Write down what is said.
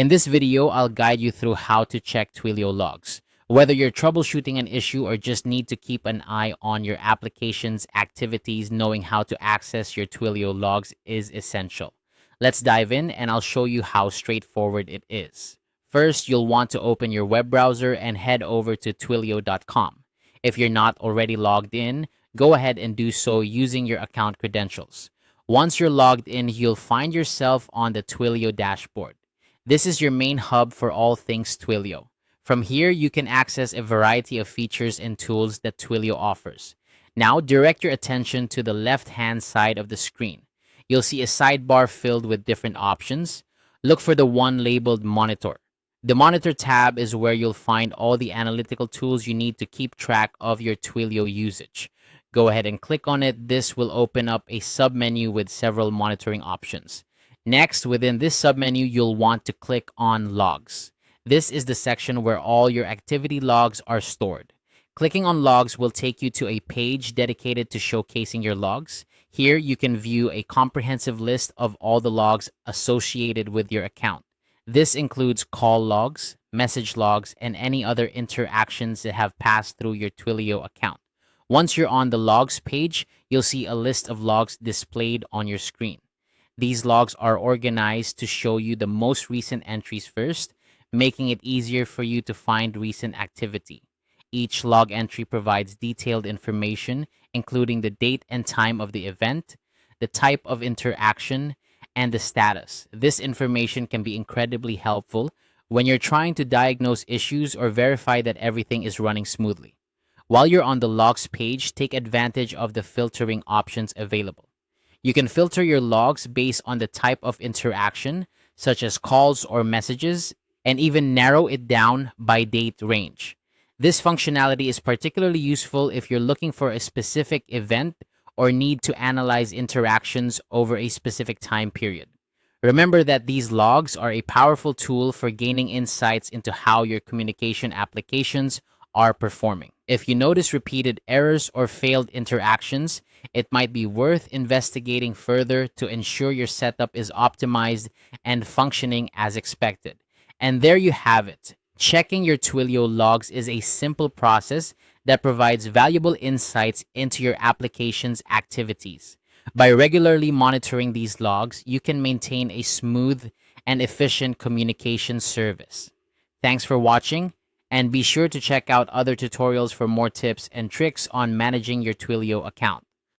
In this video, I'll guide you through how to check Twilio logs. Whether you're troubleshooting an issue or just need to keep an eye on your application's activities, knowing how to access your Twilio logs is essential. Let's dive in and I'll show you how straightforward it is. First, you'll want to open your web browser and head over to twilio.com. If you're not already logged in, go ahead and do so using your account credentials. Once you're logged in, you'll find yourself on the Twilio dashboard. This is your main hub for all things Twilio. From here, you can access a variety of features and tools that Twilio offers. Now, direct your attention to the left-hand side of the screen. You'll see a sidebar filled with different options. Look for the one labeled Monitor. The Monitor tab is where you'll find all the analytical tools you need to keep track of your Twilio usage. Go ahead and click on it. This will open up a submenu with several monitoring options. Next, within this submenu, you'll want to click on Logs. This is the section where all your activity logs are stored. Clicking on Logs will take you to a page dedicated to showcasing your logs. Here, you can view a comprehensive list of all the logs associated with your account. This includes call logs, message logs, and any other interactions that have passed through your Twilio account. Once you're on the Logs page, you'll see a list of logs displayed on your screen. These logs are organized to show you the most recent entries first, making it easier for you to find recent activity. Each log entry provides detailed information, including the date and time of the event, the type of interaction, and the status. This information can be incredibly helpful when you're trying to diagnose issues or verify that everything is running smoothly. While you're on the logs page, take advantage of the filtering options available. You can filter your logs based on the type of interaction, such as calls or messages, and even narrow it down by date range. This functionality is particularly useful if you're looking for a specific event or need to analyze interactions over a specific time period. Remember that these logs are a powerful tool for gaining insights into how your communication applications are performing. If you notice repeated errors or failed interactions, it might be worth investigating further to ensure your setup is optimized and functioning as expected. And there you have it. Checking your Twilio logs is a simple process that provides valuable insights into your application's activities. By regularly monitoring these logs, you can maintain a smooth and efficient communication service. Thanks for watching, and be sure to check out other tutorials for more tips and tricks on managing your Twilio account.